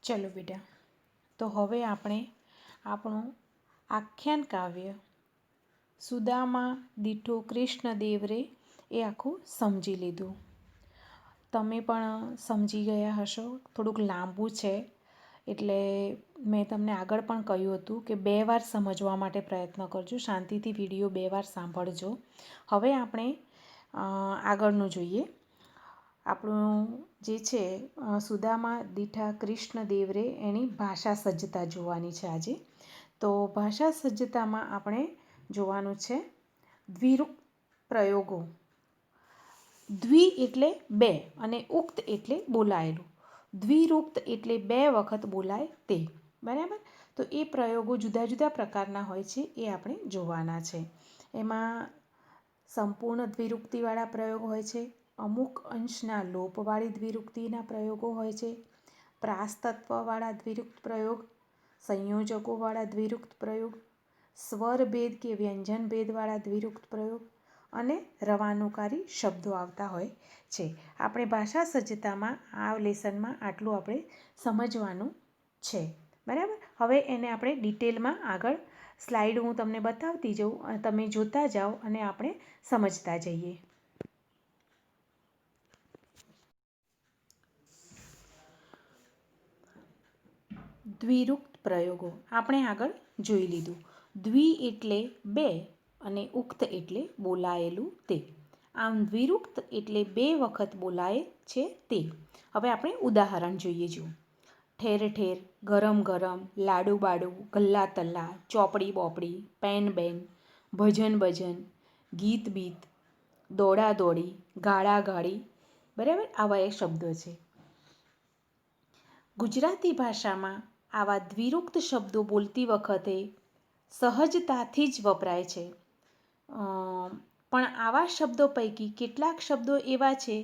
ચલો બેટા, તો હવે આપણે આપણું આખ્યાન કાવ્ય સુદામા દીઠો કૃષ્ણદેવ રે એ આખું સમજી લીધું. તમે પણ સમજી ગયા હશો. થોડુંક લાંબુ છે એટલે મેં તમને આગળ પણ કહ્યું હતું કે 2 વાર સમજવા માટે પ્રયત્ન કરજો. શાંતિથી વિડીયો 2 વાર સાંભળજો. હવે આપણે આગળનું જોઈએ. આપણું જે છે સુદામા દીઠા કૃષ્ણદેવ રે એની ભાષા સજ્જતા જોવાની છે આજે. તો ભાષા સજ્જતામાં આપણે જોવાનું છે દ્વિરૂપ પ્રયોગો. દ્વિ એટલે 2 અને ઉક્ત એટલે બોલાયેલું. દ્વિરૂક્ત એટલે 2 વખત બોલાય તે. બરાબર? તો એ પ્રયોગો જુદા જુદા પ્રકારના હોય છે, એ આપણે જોવાના છે. એમાં સંપૂર્ણ દ્વિરૂક્તિવાળા પ્રયોગ હોય છે, અમુક અંશના લોપવાળી દ્વિરૂક્તિના પ્રયોગો હોય છે, પ્રાસતત્વવાળા દ્વિરૂક્ત પ્રયોગ, સંયોજકોવાળા દ્વિરૂક્ત પ્રયોગ, સ્વરભેદ કે વ્યંજન ભેદવાળા દ્વિરૂક્ત પ્રયોગ અને રવાનુકારી શબ્દો આવતા હોય છે. આપણે ભાષા સજ્જતામાં આ લેસનમાં આટલું આપણે સમજવાનું છે. બરાબર? હવે એને આપણે ડિટેલમાં આગળ સ્લાઇડ હું તમને બતાવતી જાઉં અને તમે જોતા જાઓ અને આપણે સમજતા જઈએ. દ્વિરૂક્ત પ્રયોગો આપણે આગળ જોઈ લીધું. દ્વિ એટલે 2 અને ઉક્ત એટલે બોલાયેલું તે. આમ દ્વિરૂક્ત એટલે 2 વખત બોલાય છે તે. હવે આપણે ઉદાહરણ જોઈએ. જો ઠેર ઠેર, ગરમ ગરમ, લાડુ બાડુ, ગલ્લા તલ્લા, ચોપડી બોપડી, પેન બેન, ભજન ભજન, ગીત બીત, દોડા દોડી, ગાળા ગાળી. બરાબર? આવા એ શબ્દો છે. ગુજરાતી ભાષામાં આવા દ્વિરૂક્ત શબ્દો બોલતી વખતે સહજતાથી જ વપરાય છે. પણ આવા શબ્દો પૈકી કેટલાક શબ્દો એવા છે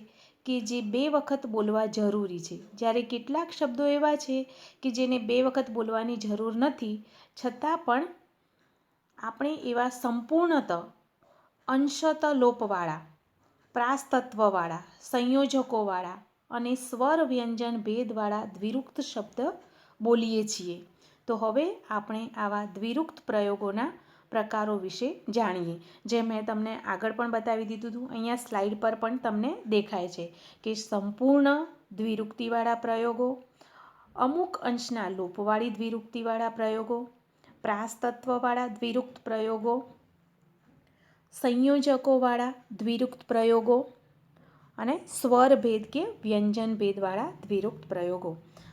કે જે 2 વખત બોલવા જરૂરી છે, જ્યારે કેટલાક શબ્દો એવા છે કે જેને 2 વખત બોલવાની જરૂર નથી, છતાં પણ આપણે એવા સંપૂર્ણત, અંશત લોપવાળા, પ્રાસતત્વવાળા, સંયોજકોવાળા અને સ્વર વ્યંજન ભેદવાળા દ્વિરૂક્ત શબ્દ બોલીએ છીએ. તો હવે આપણે આવા દ્વિરૂક્ત પ્રયોગોના પ્રકારો વિશે જાણીએ. જે મેં તમને આગળ પણ બતાવી દીધું હતું, અહીંયા સ્લાઇડ પર પણ તમને દેખાય છે કે સંપૂર્ણ દ્વિરૂક્તિવાળા પ્રયોગો, અમુક અંશના લોપવાળી દ્વિરૂક્તિવાળા પ્રયોગો, પ્રાસતત્વવાળા દ્વિરૂક્ત પ્રયોગો, સંયોજકોવાળા દ્વિરૂક્ત પ્રયોગો અને સ્વરભેદ કે વ્યંજન ભેદવાળા દ્વિરૂક્ત પ્રયોગો.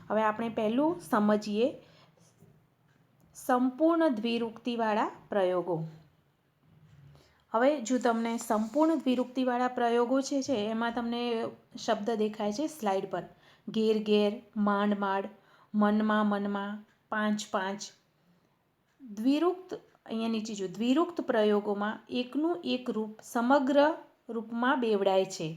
હવે આપણે પહેલું સમજીએ સંપૂર્ણ દ્વિરૂક્તિવાળા પ્રયોગો. હવે જો તમને સંપૂર્ણ દ્વિરૂક્તિવાળા પ્રયોગો છે એમાં તમને શબ્દ દેખાય છે સ્લાઇડ પર. ઘેર ઘેર, માંડ માંડ, મનમાં મનમાં, પાંચ પાંચ. દ્વિરૂક્ત અહીંયા નીચે જો દ્વિરૂક્ત પ્રયોગોમાં એકનું એક રૂપ સમગ્ર રૂપમાં બેવડાય છે.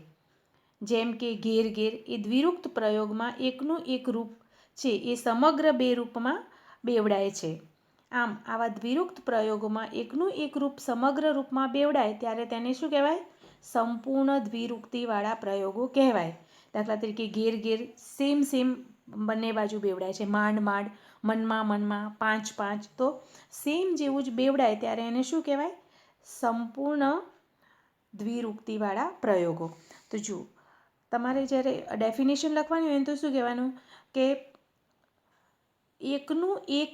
જેમ કે ઘેર ઘેર એ દ્વિરૂક્ત પ્રયોગમાં એકનું એક રૂપ છે એ સમગ્ર 2 રૂપમાં બેવડાય છે. આમ આવા દ્વિરૂક્ત પ્રયોગોમાં એકનું એક રૂપ સમગ્ર રૂપમાં બેવડાય ત્યારે તેને શું કહેવાય? સંપૂર્ણ દ્વિરૂક્તિવાળા પ્રયોગો કહેવાય. દાખલા તરીકે ઘેર ઘેર સેમ સેમ બંને બાજુ બેવડાય છે. માંડ માંડ, મનમાં મનમાં, પાંચ પાંચ. તો સેમ જેવું જ બેવડાય ત્યારે એને શું કહેવાય? સંપૂર્ણ દ્વિરૂક્તિવાળા પ્રયોગો. તો જુઓ, તમારે જ્યારે ડેફિનેશન લખવાની હોય તો શું કહેવાનું કે એકનું એક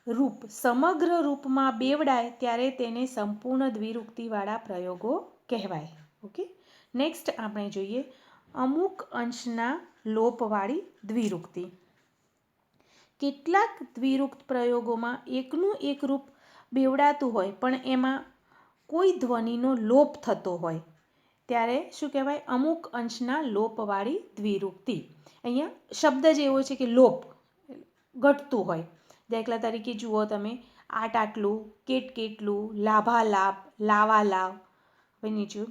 રૂપ સમગ્ર રૂપમાં બેવડાય ત્યારે તેને સંપૂર્ણ દ્વિરૂક્તિવાળા પ્રયોગો કહેવાય. ઓકે, નેક્સ્ટ આપણે જોઈએ અમુક અંશના લોપવાળી દ્વિરૂક્તિ. કેટલાક દ્વિરૂક્ત પ્રયોગોમાં એકનું એક રૂપ બેવડાતું હોય પણ એમાં કોઈ ધ્વનિનો લોપ થતો હોય ત્યારે શું કહેવાય? અમુક અંશના લોપવાળી દ્વિરૂક્તિ. અહીંયા શબ્દ જ એવો છે કે લોપ, ઘટતું હોય. દાખલા તરીકે જુઓ તમે, આટ આટલું, કેટ કેટલું, લાભા લાભ, લાવા લાવ. હવે નીચે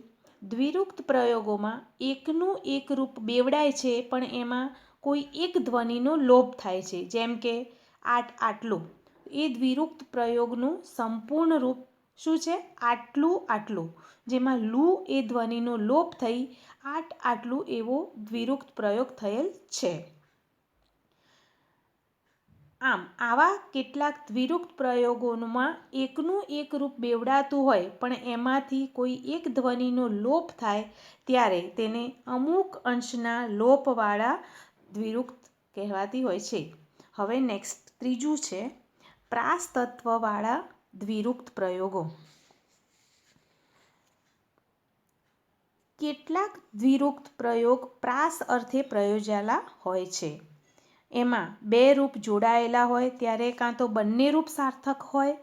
દ્વિરૂક્ત પ્રયોગોમાં એકનું એક રૂપ બેવડાય છે પણ એમાં કોઈ એક ધ્વનિનો લોપ થાય છે. જેમ કે આટ આટલું, એ દ્વિરૂક્ત પ્રયોગનું સંપૂર્ણ રૂપ શું છે? આટલું આટલું. જેમાં લુ એ ધ્વનિનો લોપ થઈ આટ આટલું એવો દ્વિરૂક્ત પ્રયોગ થયેલ છે. આમ આવા કેટલાક દ્વિરુક્ત પ્રયોગોમાં એકનું એક રૂપ બેવડાતું હોય પણ એમાંથી કોઈ એક ધ્વનિનો લોપ થાય ત્યારે તેને અમુક અંશના લોપવાળા દ્વિરુક્ત કહેવાતી હોય છે. હવે નેક્સ્ટ ત્રીજું છે પ્રાસ તત્વવાળા દ્વિરુક્ત પ્રયોગો. કેટલાક દ્વિરુક્ત પ્રયોગ પ્રાસ અર્થે પ્રયોજાયેલા હોય છે. એમાં બે રૂપ જોડાયેલા હોય ત્યારે કાં તો બંને રૂપ સાર્થક હોય,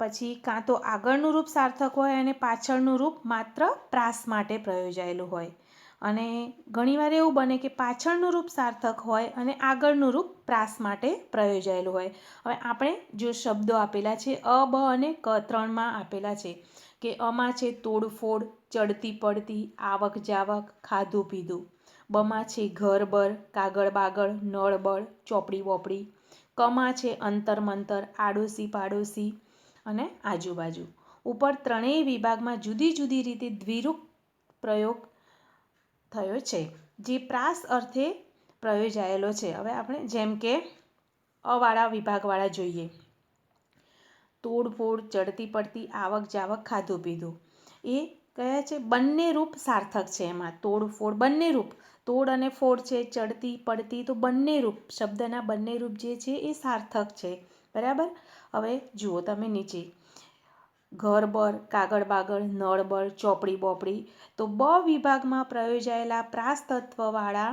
પછી કાં તો આગળનું રૂપ સાર્થક હોય અને પાછળનું રૂપ માત્ર પ્રાસ માટે પ્રયોજાયેલું હોય. અને ઘણીવાર એવું બને કે પાછળનું રૂપ સાર્થક હોય અને આગળનું રૂપ પ્રાસ માટે પ્રયોજાયેલું હોય. હવે આપણે જો શબ્દો આપેલા છે અ, બ અને ક 3માં આપેલા છે કે અમાં છે તોડફોડ, ચડતી પડતી, આવક જાવક, ખાધું પીધું. બમાં છે ઘર બર, કાગળ બાગળ, નળ બળ, ચોપડી બોપડી. કમાં છે અંતર મંતર, આડોશી પાડોશી અને આજુબાજુ. ઉપર ત્રણેય વિભાગમાં જુદી જુદી રીતે દ્વિરુક્ત પ્રયોગ થયો છે જે પ્રાસ અર્થે પ્રયોજાયેલો છે. હવે આપણે જેમ કે અવાળા વિભાગવાળા જોઈએ. તોડફોડ, ચડતી પડતી, આવક જાવક, ખાધું પીધું. એ કયા છે? બંને રૂપ સાર્થક છે. એમાં તોડફોડ બંને રૂપ, તોડ અને ફોડ છે, ચડતી પડતી, તો બંને રૂપ, શબ્દના બંને રૂપ જે છે એ સાર્થક છે. બરાબર. હવે જુઓ તમે નીચે ઘર બર, કાગળ બાગળ, નળ બળ, ચોપડી બોપડી. તો બ વિભાગમાં પ્રયોજાયેલા પ્રાસ તત્વવાળા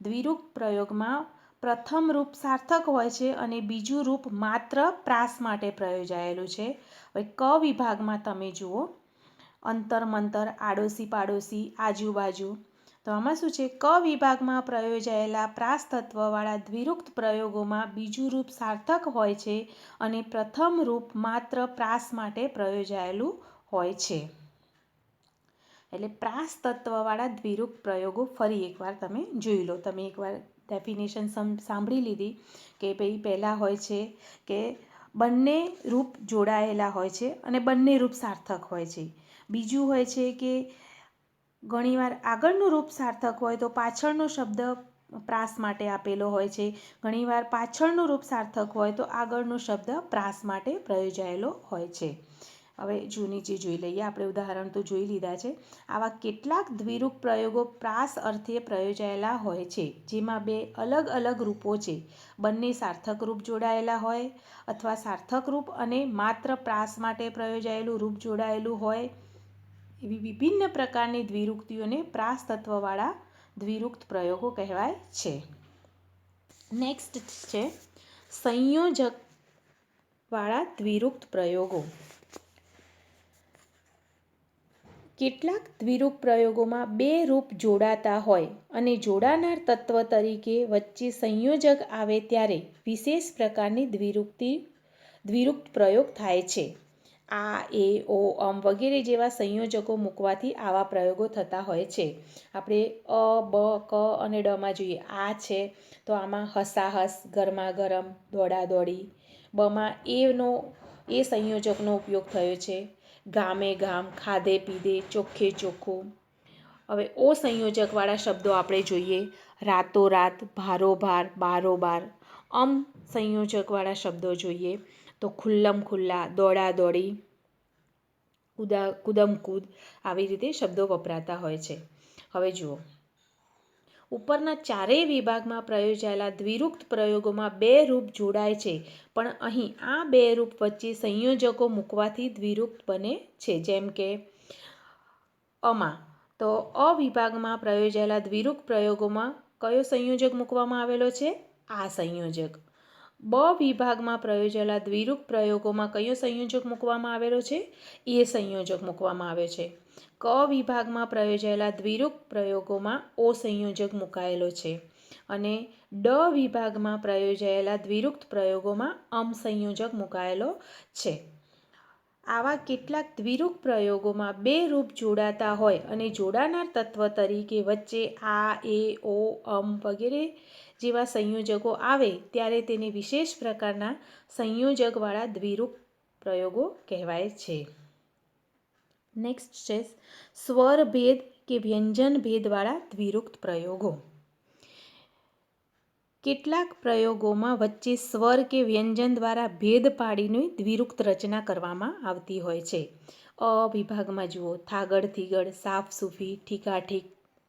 દ્વિરુક્ત પ્રયોગમાં પ્રથમ રૂપ સાર્થક હોય છે અને બીજું રૂપ માત્ર પ્રાસ માટે પ્રયોજાયેલું છે. હવે ક વિભાગમાં તમે જુઓ અંતર મંતર, આડોશી પાડોશી, આજુબાજુ. તો આમાં શું છે? ક વિભાગમાં પ્રયોજાયેલા પ્રાસ તત્વવાળા દ્વિરુક્ત પ્રયોગોમાં બીજું રૂપ સાર્થક હોય છે અને પ્રથમ રૂપ માત્ર પ્રાસ માટે પ્રયોજાયેલું હોય છે. એટલે પ્રાસ તત્વવાળા દ્વિરુક્ત પ્રયોગો ફરી એકવાર તમે જોઈ લો. તમે એકવાર ડેફિનેશન સાંભળી લીધી કે ભાઈ પહેલાં હોય છે કે બંને રૂપ જોડાયેલા હોય છે અને બંને રૂપ સાર્થક હોય છે. બીજું હોય છે કે ઘણીવાર આગળનું રૂપ સાર્થક હોય તો પાછળનો શબ્દ પ્રાસ માટે આપેલો હોય છે. ઘણીવાર પાછળનું રૂપ સાર્થક હોય તો આગળનો શબ્દ પ્રાસ માટે પ્રયોજાયેલો હોય છે. હવે જો નીચે જોઈ લઈએ. આપણે ઉદાહરણ તો જોઈ લીધા છે. આવા કેટલાક દ્વિરુક્ત પ્રયોગો પ્રાસ અર્થે પ્રયોજાયેલા હોય છે જેમાં બે અલગ અલગ રૂપો છે. બંને સાર્થક રૂપ જોડાયેલા હોય અથવા સાર્થક રૂપ અને માત્ર પ્રાસ માટે પ્રયોજાયેલું રૂપ જોડાયેલું હોય. એવી વિભિન્ન પ્રકારની દ્વિરુક્તિઓને પ્રાસ તત્વવાળા દ્વિરુક્ત પ્રયોગો કહેવાય છે. નેક્સ્ટ છે સંયોજકવાળા દ્વિરુક્ત પ્રયોગો. કેટલાક દ્વિરુક્ત પ્રયોગોમાં બે રૂપ જોડાતા હોય અને જોડાનાર તત્વ તરીકે વચ્ચે સંયોજક આવે ત્યારે વિશેષ પ્રકારની દ્વિરુક્ત પ્રયોગ થાય છે. આ, એ, ઓ, અમ વગેરે જેવા સંયોજકો મૂકવાથી આવા પ્રયોગો થતા હોય છે. આપણે અ, બ, ક અને ડમાં જોઈએ. આ છે તો આમાં હસાહસ, ગરમા ગરમ, દોડા દોડી. બમાં એ સંયોજકનો ઉપયોગ થયો છે. ગામે ગામ, ખાધે પીધે, ચોખ્ખે ચોખ્ખું. હવે ઓ સંયોજકવાળા શબ્દો આપણે જોઈએ. રાતોરાત, ભારોભાર, બારોબાર. અમ સંયોજકવાળા શબ્દો જોઈએ તો ખુલ્લમ ખુલ્લા, દોડા દોડી, કૂદમ કૂદ. આવી રીતે શબ્દો વપરાતા હોય છે. હવે જુઓ ઉપરના ચારેય વિભાગમાં પ્રયોજાયેલા દ્વિરુક્ત પ્રયોગોમાં બે રૂપ જોડાય છે પણ અહીં આ બે રૂપ વચ્ચે સંયોજકો મૂકવાથી દ્વિરુક્ત બને છે. જેમ કે અમાં તો અ વિભાગમાં પ્રયોજાયેલા દ્વિરુક્ત પ્રયોગોમાં કયો સંયોજક મૂકવામાં આવેલો છે? આ સંયોજક. બ વિભાગમાં પ્રયોજાયેલા દ્વિરુક્ત પ્રયોગોમાં કયો સંયોજક મૂકવામાં આવેલો છે? એ સંયોજક મૂકવામાં આવ્યો છે. ક વિભાગમાં પ્રયોજાયેલા દ્વિરુક્ત પ્રયોગોમાં ઓ સંયોજક મુકાયેલો છે અને ડ વિભાગમાં પ્રયોજાયેલા દ્વિરુક્ત પ્રયોગોમાં અમ સંયોજક મુકાયેલો છે. આવા કેટલાક દ્વિરુક્ત પ્રયોગોમાં બે રૂપ જોડાતા હોય અને જોડાનાર તત્વ તરીકે વચ્ચે આ, એ, ઓ, અમ વગેરે જેવા સંયોજકો આવે ત્યારે તેને વિશેષ પ્રકારના સંયોજકવાળા દ્વિરુક્ત પ્રયોગો કહેવાય છે. નેક્સ્ટ છે સ્વરભેદ કે વ્યંજન ભેદવાળા દ્વિરુક્ત પ્રયોગો. કેટલાક પ્રયોગોમાં વચ્ચે સ્વર કે વ્યંજન દ્વારા ભેદ પાડીને દ્વિરુક્ત રચના કરવામાં આવતી હોય છે. અ વિભાગમાં જુઓ થાગડ થીગડ, સાફ સૂફી, ઠીકાઠીક.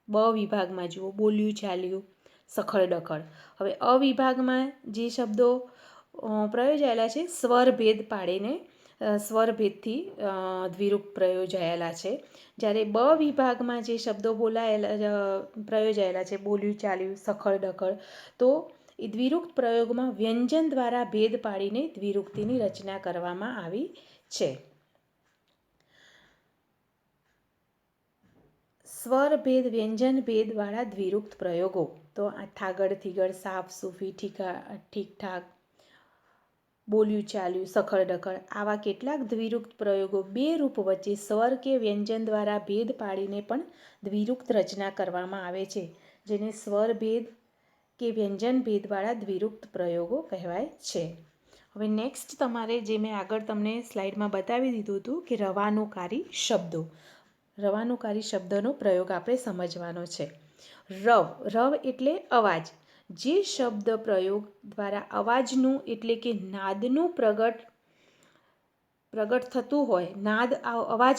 બ વિભાગમાં જુઓ બોલ્યું ચાલ્યું, સખડ દખડ. હવે અ વિભાગમાં જે શબ્દો પ્રયોજાયેલા છે સ્વર ભેદ પાડીને સ્વરભેદથી દ્વિરુક્ત પ્રયોજાયેલા છે. જ્યારે બ વિભાગમાં જે શબ્દો પ્રયોજાયેલા છે બોલ્યું ચાલ્યું, સખડ દખડ, તો એ દ્વિરુક્ત પ્રયોગમાં વ્યંજન દ્વારા ભેદ પાડીને દ્વિરુક્તિની રચના કરવામાં આવી છે. સ્વર ભેદ વ્યંજન ભેદવાળા દ્વિરુક્ત પ્રયોગો તો આ થાગડ થીગડ, સાફ સૂફી, ઠીકઠાક, બોલ્યું ચાલ્યું, સખડ દખડ આવા કેટલાક દ્વિરુક્ત પ્રયોગો બે રૂપ વચ્ચે સ્વર કે વ્યંજન દ્વારા ભેદ પાડીને પણ દ્વિરુક્ત રચના કરવામાં આવે છે, જેને સ્વર ભેદ કે વ્યંજન ભેદવાળા દ્વિરુક્ત પ્રયોગો કહેવાય છે. હવે નેક્સ્ટ તમારે જે મેં આગળ તમને સ્લાઇડમાં બતાવી દીધું હતું કે રવાનુકારી શબ્દો. રવાનુકારી શબ્દનો પ્રયોગ આપણે સમજવાનો છે. રવ એટલે અવાજ. જે શબ્દ પ્રયોગ દ્વારા અવાજનું એટલે કે નાદનું પ્રગટ થતું હોય, નાદ અવાજ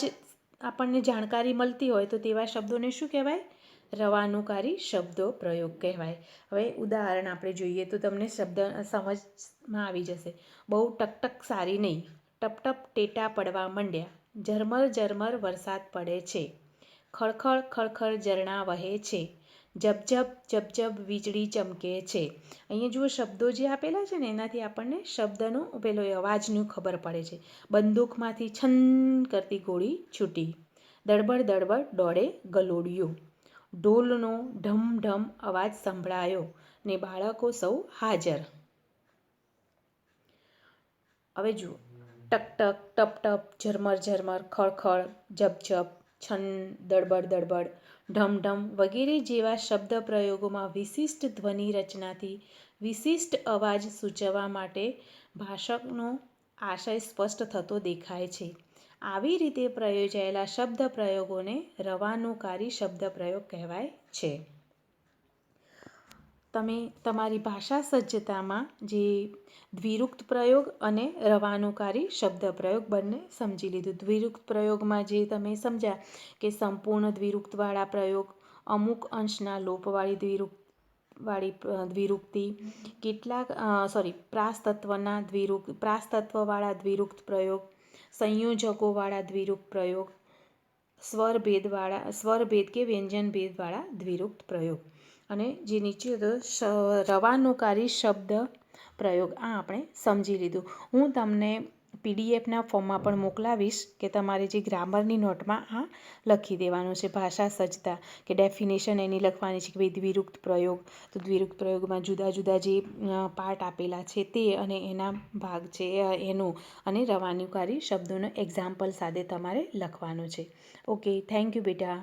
આપણને જાણકારી મળતી હોય તો તેવા શબ્દોને શું કહેવાય? રવાનુકારી શબ્દો પ્રયોગ કહેવાય. હવે ઉદાહરણ આપણે જોઈએ તો તમને શબ્દ સમજમાં આવી જશે. બહુ ટકટક સારી નહીં, ટપટપ ટેટા પડવા માંડ્યા, ઝરમર ઝરમર વરસાદ પડે છે, ખળખળ ખળખળ ઝરણા વહે છે, ઝબઝબ ઝબઝબ વીજળી ચમકે છે. અહીંયા જુઓ શબ્દો જે આપેલા છે ને એનાથી આપણને શબ્દનો પેલો અવાજનું ખબર પડે છે. બંદૂકમાંથી છન કરતી ગોળી છૂટી, દળબડ દળબડ દોડે ગલોડિયું, ઢોલનો ઢમ ઢમ અવાજ સંભળાયો ને બાળકો સૌ હાજર. હવે જુઓ ટકટક, ટપટપ, ઝરમર ઝરમર, ખળખળ, ઝપઝપ, છન, દળબડ દળબડ, ઢમઢમ વગેરે જેવા શબ્દ પ્રયોગોમાં વિશિષ્ટ ધ્વનિ રચનાથી વિશિષ્ટ અવાજ સૂચવવા માટે ભાષકનો આશય સ્પષ્ટ થતો દેખાય છે. આવી રીતે પ્રયોજાયેલા શબ્દ પ્રયોગોને રવાનુકારી શબ્દ પ્રયોગ કહેવાય છે. તમે તમારી ભાષા સજ્જતામાં જે દ્વિરુક્ત પ્રયોગ અને રવાનુકારી શબ્દ પ્રયોગ બંને સમજી લીધું. દ્વિરુક્ત પ્રયોગમાં જે તમે સમજ્યા કે સંપૂર્ણ દ્વિરુક્તવાળા પ્રયોગ, અમુક અંશના લોપવાળી દ્વિરુક્તિ, કેટલાક પ્રાસતત્વવાળા દ્વિરુક્ત પ્રયોગ, સંયોજકોવાળા દ્વિરુક્ત પ્રયોગ, સ્વરભેદ કે વ્યંજન ભેદવાળા દ્વિરુક્ત પ્રયોગ, અને જે નીચે હતો રવાનુકારી શબ્દ પ્રયોગ. આ આપણે સમજી લીધું. હું તમને પીડીએફના ફોર્મમાં પણ મોકલાવીશ કે તમારે જે ગ્રામરની નોટમાં આ લખી દેવાનું છે. ભાષા સજ્જતા કે ડેફિનેશન એની લખવાની છે કે ભાઈ દ્વિરુક્ત પ્રયોગ, તો દ્વિરુક્ત પ્રયોગમાં જુદા જુદા જે પાર્ટ આપેલા છે તે અને એના ભાગ છે એનું, અને રવાનુકારી શબ્દોનો એક્ઝામ્પલ સાથે તમારે લખવાનું છે. ઓકે, થેન્ક યુ બેટા.